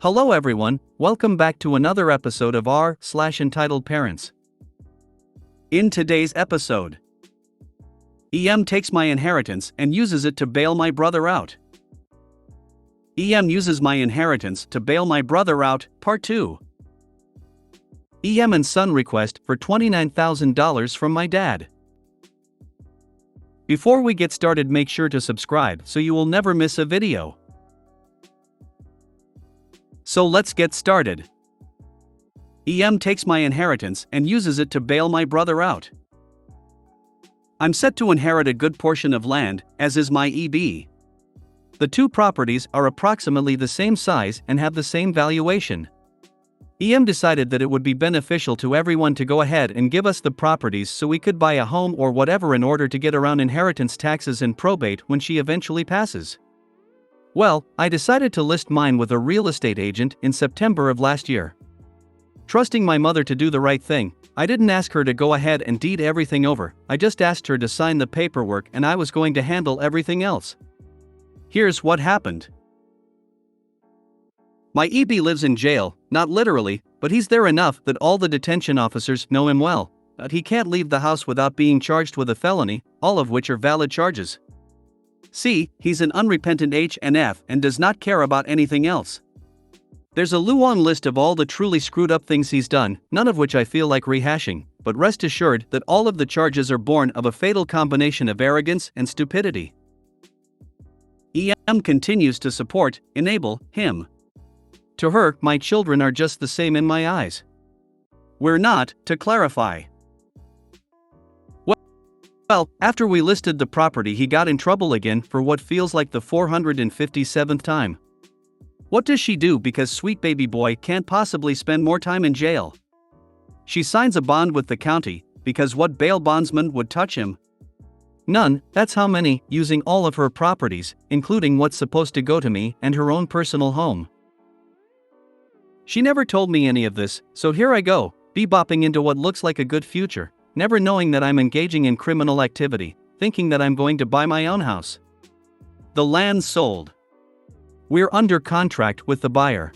Hello everyone, welcome back to another episode of r/Entitled Parents. In today's episode, EM takes my inheritance and uses it to bail my brother out. EM uses my inheritance to bail my brother out, Part 2. EM and son request for $29,000 from my dad. Before we get started, make sure to subscribe so you will never miss a video. So let's get started. EM takes my inheritance and uses it to bail my brother out. I'm set to inherit a good portion of land, as is my EB. The two properties are approximately the same size and have the same valuation. EM decided that it would be beneficial to everyone to go ahead and give us the properties so we could buy a home or whatever in order to get around inheritance taxes and probate when she eventually passes. Well, I decided to list mine with a real estate agent in September of last year. Trusting my mother to do the right thing, I didn't ask her to go ahead and deed everything over, I just asked her to sign the paperwork and I was going to handle everything else. Here's what happened. My EB lives in jail, not literally, but he's there enough that all the detention officers know him well, but he can't leave the house without being charged with a felony, all of which are valid charges. See, he's an unrepentant HNF and does not care about anything else. There's a long list of all the truly screwed up things he's done, none of which I feel like rehashing, but rest assured that all of the charges are born of a fatal combination of arrogance and stupidity. EM continues to support, enable, him. To her, my children are just the same in my eyes. We're not, to clarify. Well, after we listed the property, he got in trouble again for what feels like the 457th time. What does she do because sweet baby boy can't possibly spend more time in jail? She signs a bond with the county, because what bail bondsman would touch him? None, that's how many, using all of her properties, including what's supposed to go to me and her own personal home. She never told me any of this, so here I go, bebopping into what looks like a good future, never knowing that I'm engaging in criminal activity, thinking that I'm going to buy my own house. The land sold. We're under contract with the buyer.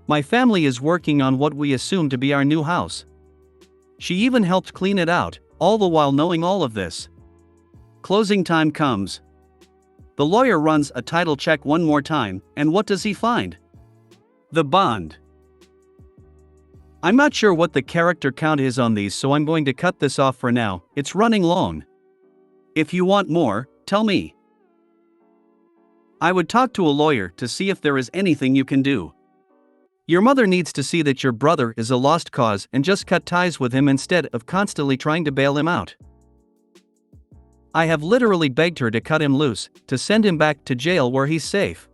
My family is working on what we assume to be our new house. She even helped clean it out, all the while knowing all of this. Closing time comes. The lawyer runs a title check one more time, and what does he find? The bond. I'm not sure what the character count is on these, so I'm going to cut this off for now, it's running long. If you want more, tell me. I would talk to a lawyer to see if there is anything you can do. Your mother needs to see that your brother is a lost cause and just cut ties with him instead of constantly trying to bail him out. I have literally begged her to cut him loose, to send him back to jail where he's safe.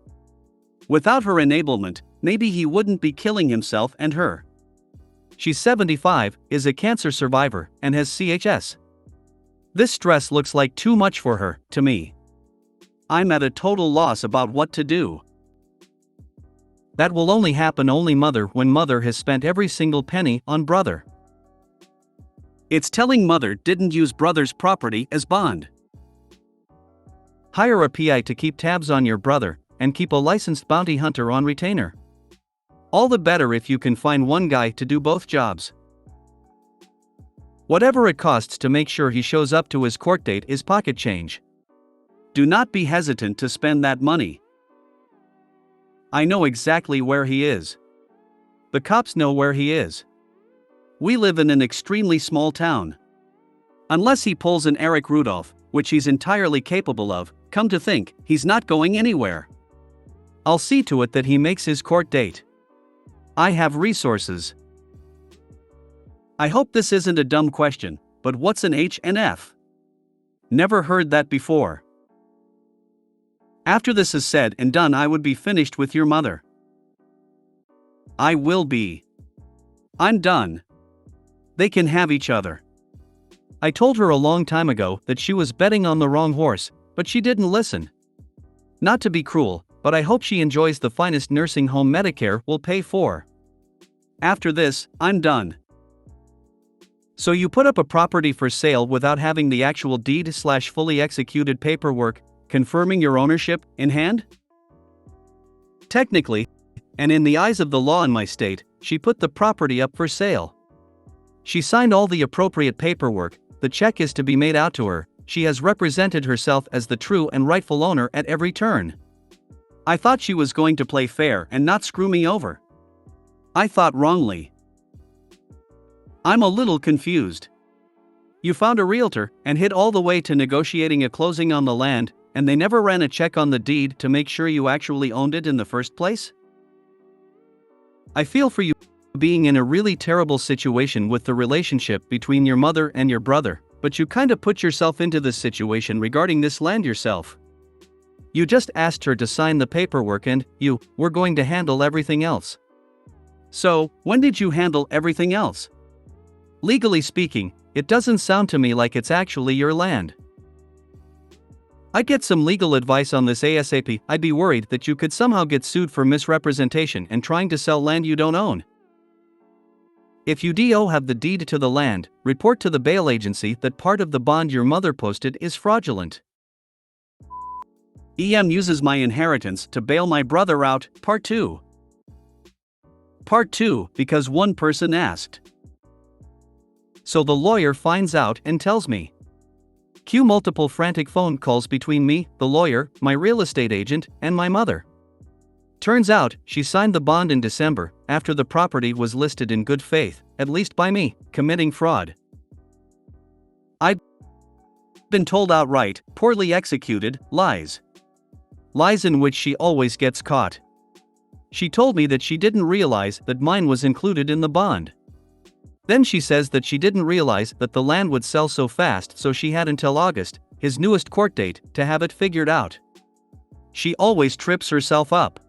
Without her enablement, maybe he wouldn't be killing himself and her. She's 75, is a cancer survivor, and has CHS. This stress looks like too much for her, to me. I'm at a total loss about what to do. That will only happen when mother has spent every single penny on brother. It's telling mother didn't use brother's property as bond. Hire a PI to keep tabs on your brother, and keep a licensed bounty hunter on retainer. All the better if you can find one guy to do both jobs. Whatever it costs to make sure he shows up to his court date is pocket change. Do not be hesitant to spend that money. I know exactly where he is. The cops know where he is. We live in an extremely small town. Unless he pulls an Eric Rudolph, which he's entirely capable of, come to think, he's not going anywhere. I'll see to it that he makes his court date. I have resources. I hope this isn't a dumb question, but what's an HNF? Never heard that before. After this is said and done, I would be finished with your mother. I will be. I'm done. They can have each other. I told her a long time ago that she was betting on the wrong horse, but she didn't listen. Not to be cruel, but I hope she enjoys the finest nursing home Medicare will pay for. After this, I'm done. So you put up a property for sale without having the actual deed/fully executed paperwork, confirming your ownership, in hand? Technically, And in the eyes of the law in my state, she put the property up for sale. She signed all the appropriate paperwork, the check is to be made out to her, she has represented herself as the true and rightful owner at every turn. I thought she was going to play fair and not screw me over. I thought wrongly. I'm a little confused. You found a realtor and hit all the way to negotiating a closing on the land, and they never ran a check on the deed to make sure you actually owned it in the first place? I feel for you being in a really terrible situation with the relationship between your mother and your brother, but you kinda put yourself into this situation regarding this land yourself. You just asked her to sign the paperwork and you were going to handle everything else. So, when did you handle everything else? Legally speaking, it doesn't sound to me like it's actually your land. I'd get some legal advice on this ASAP. I'd be worried that you could somehow get sued for misrepresentation and trying to sell land you don't own. If you do have the deed to the land, report to the bail agency that part of the bond your mother posted is fraudulent. EM uses my inheritance to bail my brother out, Part 2. Part 2, because one person asked. So the lawyer finds out and tells me. Cue multiple frantic phone calls between me, the lawyer, my real estate agent, and my mother. Turns out, she signed the bond in December, after the property was listed in good faith, at least by me, committing fraud. I'd been told outright, poorly executed, lies. Lies in which she always gets caught. She told me that she didn't realize that mine was included in the bond. Then she says that she didn't realize that the land would sell so fast, so she had until August, his newest court date, to have it figured out. She always trips herself up.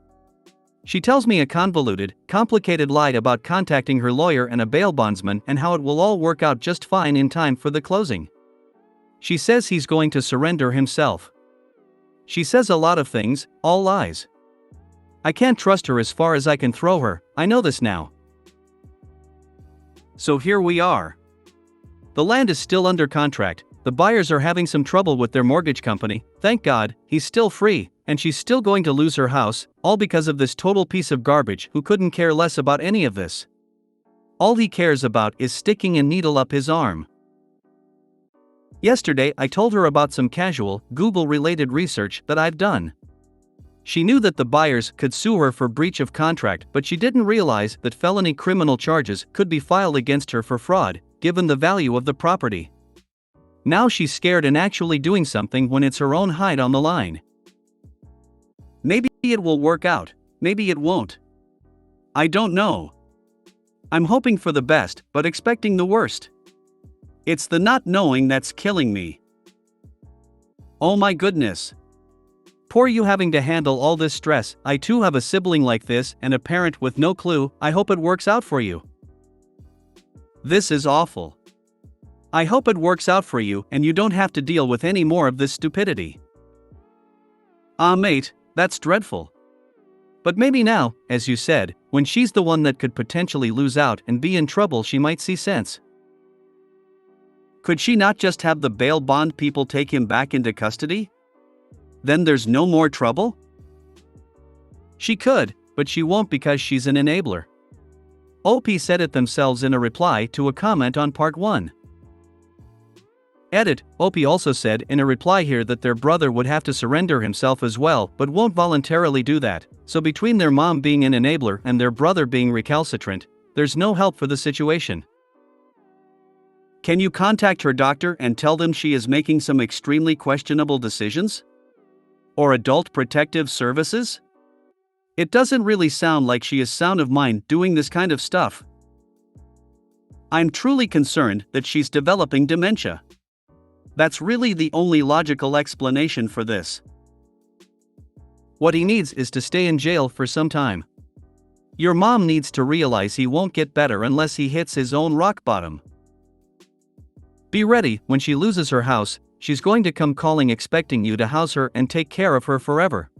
She tells me a convoluted, complicated lie about contacting her lawyer and a bail bondsman and how it will all work out just fine in time for the closing. She says he's going to surrender himself. She says a lot of things, all lies. I can't trust her as far as I can throw her, I know this now. So here we are. The land is still under contract, the buyers are having some trouble with their mortgage company, thank God, he's still free, and she's still going to lose her house, all because of this total piece of garbage who couldn't care less about any of this. All he cares about is sticking a needle up his arm. Yesterday I told her about some casual, Google-related research that I've done. She knew that the buyers could sue her for breach of contract, but she didn't realize that felony criminal charges could be filed against her for fraud, given the value of the property. Now she's scared and actually doing something when it's her own hide on the line. Maybe it will work out, maybe it won't. I don't know. I'm hoping for the best, but expecting the worst. It's the not knowing that's killing me. Oh my goodness. Poor you having to handle all this stress. I too have a sibling like this and a parent with no clue. I hope it works out for you. This is awful. I hope it works out for you and you don't have to deal with any more of this stupidity. Mate, that's dreadful. But maybe now, as you said, when she's the one that could potentially lose out and be in trouble, she might see sense. Could she not just have the bail bond people take him back into custody? Then there's no more trouble? She could, but she won't because she's an enabler. OP said it themselves in a reply to a comment on Part 1. Edit, OP also said in a reply here that their brother would have to surrender himself as well but won't voluntarily do that, so between their mom being an enabler and their brother being recalcitrant, there's no help for the situation. Can you contact her doctor and tell them she is making some extremely questionable decisions? Or adult protective services? It doesn't really sound like she is sound of mind doing this kind of stuff. I'm truly concerned that she's developing dementia. That's really the only logical explanation for this. What he needs is to stay in jail for some time. Your mom needs to realize he won't get better unless he hits his own rock bottom. Be ready, when she loses her house, she's going to come calling expecting you to house her and take care of her forever.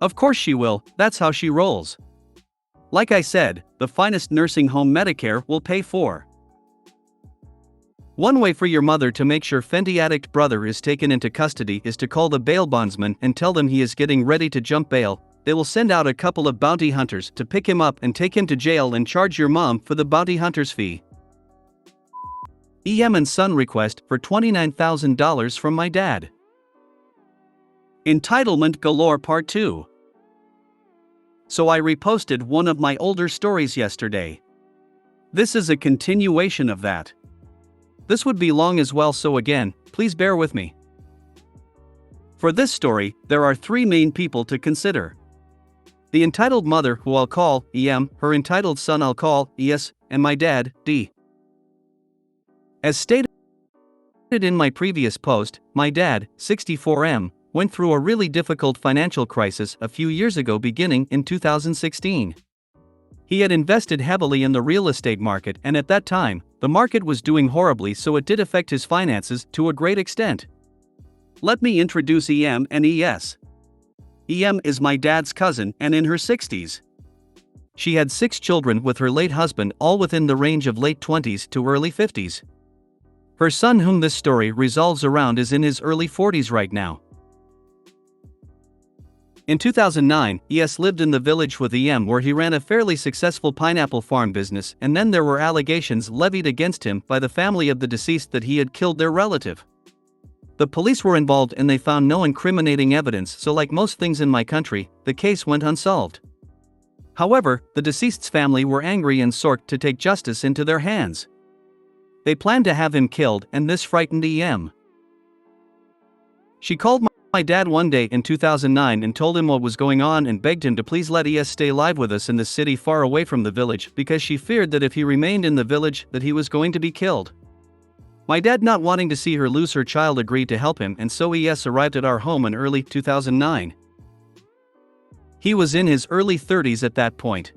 Of course she will, that's how she rolls. Like I said, the finest nursing home Medicare will pay for. One way for your mother to make sure Fenty addict brother is taken into custody is to call the bail bondsman and tell them he is getting ready to jump bail, they will send out a couple of bounty hunters to pick him up and take him to jail and charge your mom for the bounty hunter's fee. EM and son request for $29,000 from my dad. Entitlement galore part 2. So I reposted one of my older stories yesterday. This is a continuation of that. This would be long as well, so again, please bear with me. For this story, there are 3 main people to consider. The entitled mother, who I'll call EM, her entitled son I'll call ES, and my dad, D. As stated in my previous post, my dad, 64M, went through a really difficult financial crisis a few years ago beginning in 2016. He had invested heavily in the real estate market, and at that time, the market was doing horribly, so it did affect his finances to a great extent. Let me introduce EM and ES. EM is my dad's cousin and in her 60s. She had 6 children with her late husband, all within the range of late 20s to early 50s. Her son, whom this story revolves around, is in his early 40s right now. In 2009, ES lived in the village with EM, where he ran a fairly successful pineapple farm business, and then there were allegations levied against him by the family of the deceased that he had killed their relative. The police were involved and they found no incriminating evidence, so like most things in my country, the case went unsolved. However, the deceased's family were angry and sought to take justice into their hands. They planned to have him killed, and this frightened EM. She called my dad one day in 2009 and told him what was going on and begged him to please let ES stay live with us in the city far away from the village, because she feared that if he remained in the village that he was going to be killed. My dad, not wanting to see her lose her child, agreed to help him, and so ES arrived at our home in early 2009. He was in his early 30s at that point.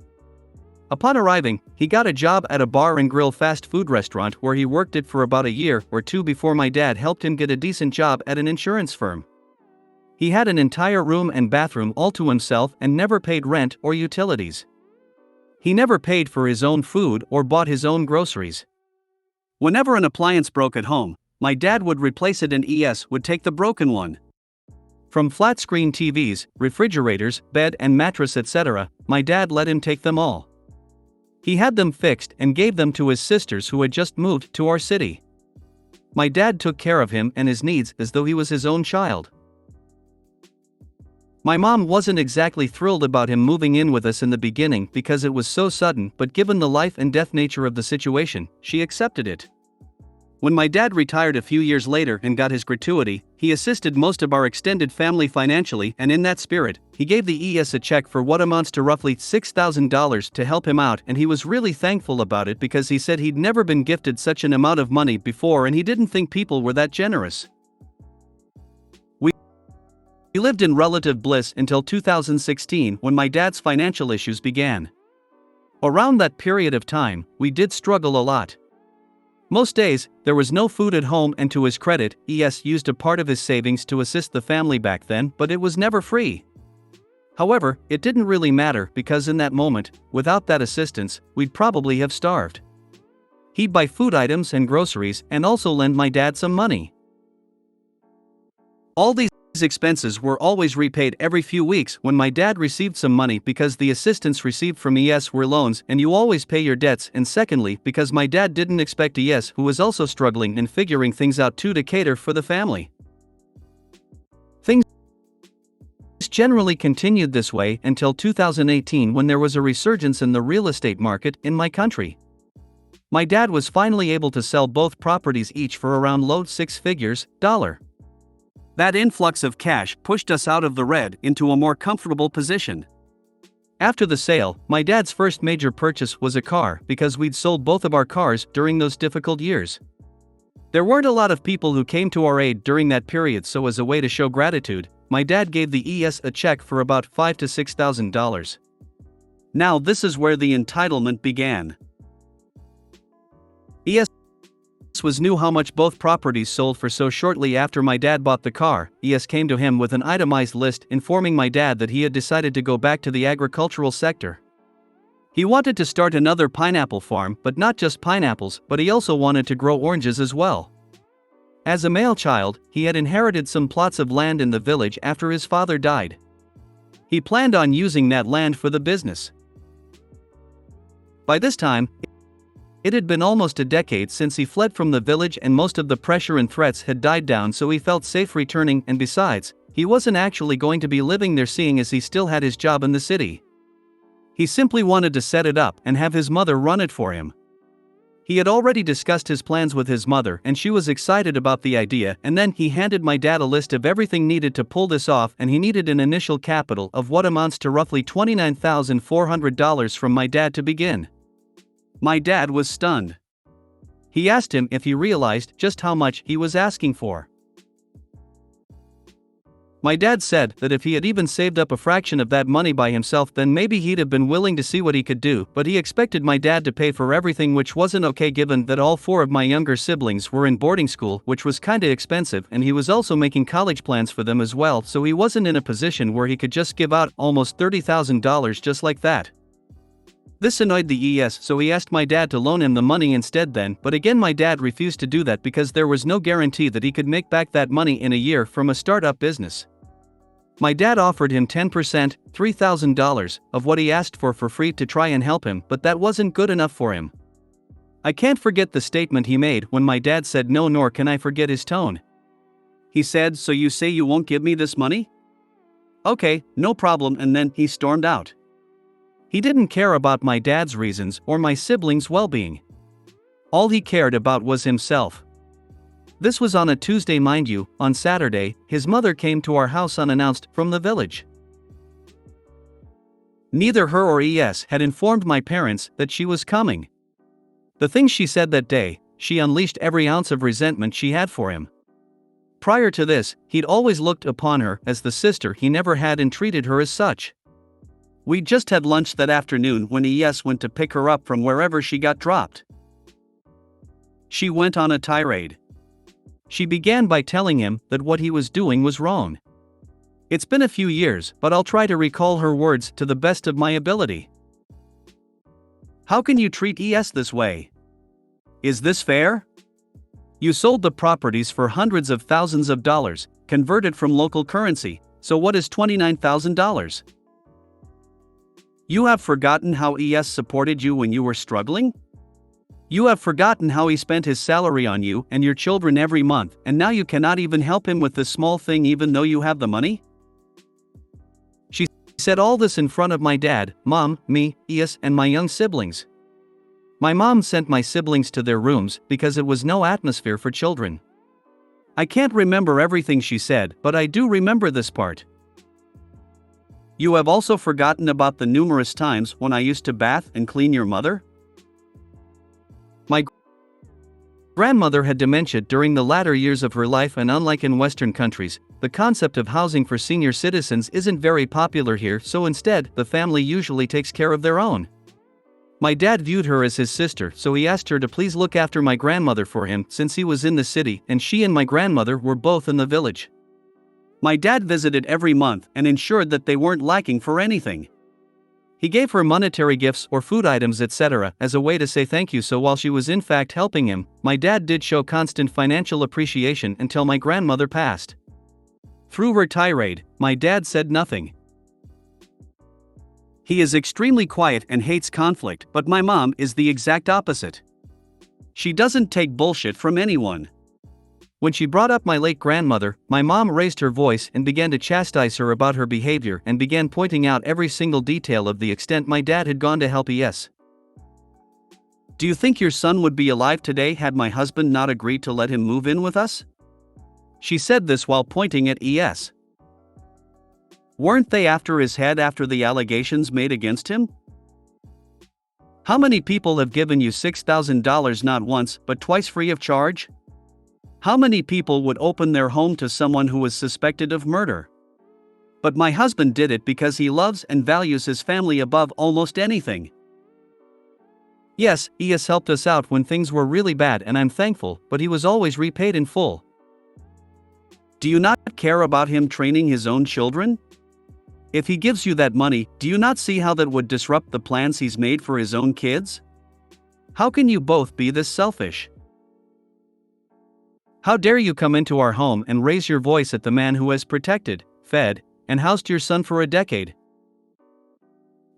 Upon arriving, he got a job at a bar and grill fast food restaurant where he worked it for about a year or 2 before my dad helped him get a decent job at an insurance firm. He had an entire room and bathroom all to himself and never paid rent or utilities. He never paid for his own food or bought his own groceries. Whenever an appliance broke at home, my dad would replace it and ES would take the broken one. From flat-screen TVs, refrigerators, bed and mattress, etc., my dad let him take them all. He had them fixed and gave them to his sisters who had just moved to our city. My dad took care of him and his needs as though he was his own child. My mom wasn't exactly thrilled about him moving in with us in the beginning because it was so sudden, but given the life and death nature of the situation, she accepted it. When my dad retired a few years later and got his gratuity, he assisted most of our extended family financially, and in that spirit, he gave the ES a check for what amounts to roughly $6,000 to help him out, and he was really thankful about it because he said he'd never been gifted such an amount of money before and he didn't think people were that generous. We lived in relative bliss until 2016 when my dad's financial issues began. Around that period of time, we did struggle a lot. Most days, there was no food at home, and to his credit, ES used a part of his savings to assist the family back then, but it was never free. However, it didn't really matter because in that moment, without that assistance, we'd probably have starved. He'd buy food items and groceries and also lend my dad some money. All these expenses were always repaid every few weeks when my dad received some money because the assistance received from ES were loans and you always pay your debts, and secondly because my dad didn't expect ES, who was also struggling and figuring things out too, to cater for the family. Things generally continued this way until 2018 when there was a resurgence in the real estate market in my country. My dad was finally able to sell both properties each for around low 6 figures. That influx of cash pushed us out of the red into a more comfortable position. After the sale, my dad's first major purchase was a car because we'd sold both of our cars during those difficult years. There weren't a lot of people who came to our aid during that period, so as a way to show gratitude, my dad gave the ES a check for about $5,000 to $6,000. Now this is where the entitlement began. ES knew how much both properties sold for, so shortly after my dad bought the car, ES came to him with an itemized list informing my dad that he had decided to go back to the agricultural sector. He wanted to start another pineapple farm, but not just pineapples, but he also wanted to grow oranges as well. As a male child, he had inherited some plots of land in the village after his father died. He planned on using that land for the business. By this time, it had been almost a decade since he fled from the village and most of the pressure and threats had died down, so he felt safe returning, and besides, he wasn't actually going to be living there seeing as he still had his job in the city. He simply wanted to set it up and have his mother run it for him. He had already discussed his plans with his mother and she was excited about the idea, and then he handed my dad a list of everything needed to pull this off, and he needed an initial capital of what amounts to roughly $29,400 from my dad to begin. My dad was stunned. He asked him if he realized just how much he was asking for. My dad said that if he had even saved up a fraction of that money by himself, then maybe he'd have been willing to see what he could do, but he expected my dad to pay for everything, which wasn't okay given that all 4 of my younger siblings were in boarding school, which was kinda expensive, and he was also making college plans for them as well, so he wasn't in a position where he could just give out almost $30,000 just like that. This annoyed the ES, so he asked my dad to loan him the money instead then, but again my dad refused to do that because there was no guarantee that he could make back that money in a year from a startup business. My dad offered him 10%, $3,000, of what he asked for free to try and help him, but that wasn't good enough for him. I can't forget the statement he made when my dad said no, nor can I forget his tone. He said, "So you say you won't give me this money? Okay, no problem," and then he stormed out. He didn't care about my dad's reasons or my siblings' well-being. All he cared about was himself. This was on a Tuesday, mind you. On Saturday, his mother came to our house unannounced from the village. Neither her or ES had informed my parents that she was coming. The things she said that day, she unleashed every ounce of resentment she had for him. Prior to this, he'd always looked upon her as the sister he never had and treated her as such. We just had lunch that afternoon when ES went to pick her up from wherever she got dropped. She went on a tirade. She began by telling him that what he was doing was wrong. It's been a few years, but I'll try to recall her words to the best of my ability. "How can you treat ES this way? Is this fair? You sold the properties for hundreds of thousands of dollars, converted from local currency, so what is $29,000? You have forgotten how ES supported you when you were struggling? You have forgotten how he spent his salary on you and your children every month, and now you cannot even help him with this small thing even though you have the money?" She said all this in front of my dad, mom, me, ES, and my young siblings. My mom sent my siblings to their rooms because it was no atmosphere for children. I can't remember everything she said, but I do remember this part. "You have also forgotten about the numerous times when I used to bath and clean your mother?" My grandmother had dementia during the latter years of her life, and unlike in Western countries, the concept of housing for senior citizens isn't very popular here, so instead, the family usually takes care of their own. My dad viewed her as his sister, so he asked her to please look after my grandmother for him since he was in the city and she and my grandmother were both in the village. My dad visited every month and ensured that they weren't lacking for anything. He gave her monetary gifts or food items, etc., as a way to say thank you, so while she was in fact helping him, my dad did show constant financial appreciation until my grandmother passed. Through her tirade, my dad said nothing. He is extremely quiet and hates conflict, but my mom is the exact opposite. She doesn't take bullshit from anyone. When she brought up my late grandmother, my mom raised her voice and began to chastise her about her behavior and began pointing out every single detail of the extent my dad had gone to help ES. "Do you think your son would be alive today had my husband not agreed to let him move in with us?" She said this while pointing at ES. "Weren't they after his head after the allegations made against him? How many people have given you $6,000 not once but twice free of charge? How many people would open their home to someone who was suspected of murder? But my husband did it because he loves and values his family above almost anything. Yes, ES helped us out when things were really bad and I'm thankful, but he was always repaid in full. Do you not care about him training his own children? If he gives you that money, do you not see how that would disrupt the plans he's made for his own kids? How can you both be this selfish? How dare you come into our home and raise your voice at the man who has protected, fed, and housed your son for a decade?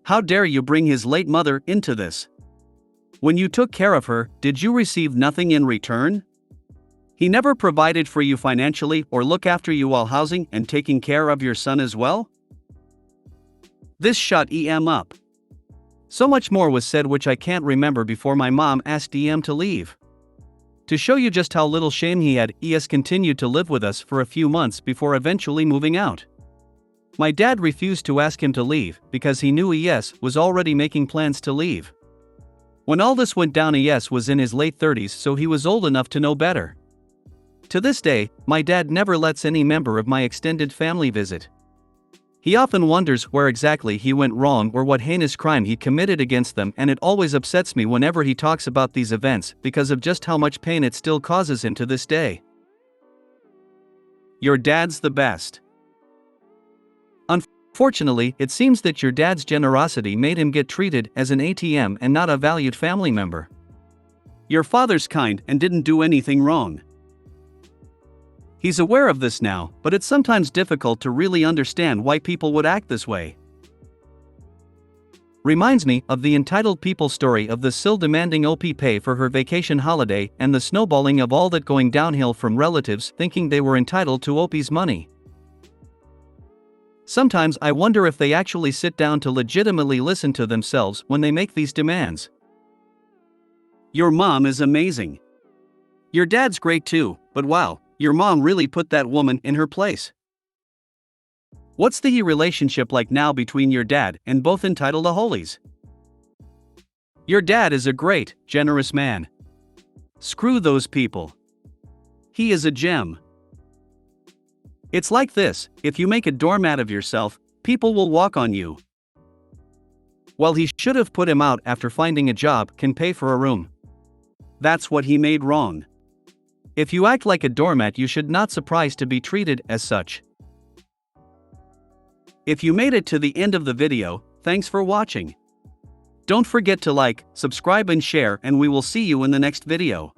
How dare you bring his late mother into this? When you took care of her, did you receive nothing in return? He never provided for you financially or look after you while housing and taking care of your son as well? This shut EM up. So much more was said which I can't remember before my mom asked EM to leave. To show you just how little shame he had, ES continued to live with us for a few months before eventually moving out. My dad refused to ask him to leave because he knew ES was already making plans to leave. When all this went down, ES was in his late 30s, so he was old enough to know better. To this day, my dad never lets any member of my extended family visit. He often wonders where exactly he went wrong or what heinous crime he committed against them, and it always upsets me whenever he talks about these events because of just how much pain it still causes him to this day. Your dad's the best. Unfortunately, it seems that your dad's generosity made him get treated as an ATM and not a valued family member. Your father's kind and didn't do anything wrong. He's aware of this now, but it's sometimes difficult to really understand why people would act this way. Reminds me of the entitled people story of the Sil demanding OP pay for her vacation holiday and the snowballing of all that going downhill from relatives thinking they were entitled to OP's money. Sometimes I wonder if they actually sit down to legitimately listen to themselves when they make these demands. Your mom is amazing. Your dad's great too, but wow, your mom really put that woman in her place. What's the relationship like now between your dad and both entitled aholies? Your dad is a great, generous man. Screw those people. He is a gem. It's like this: if you make a doormat of yourself, people will walk on you. Well, he should have put him out after finding a job, can pay for a room. That's what he made wrong. If you act like a doormat, you should not surprise to be treated as such. If you made it to the end of the video, thanks for watching. Don't forget to like, subscribe and share, and we will see you in the next video.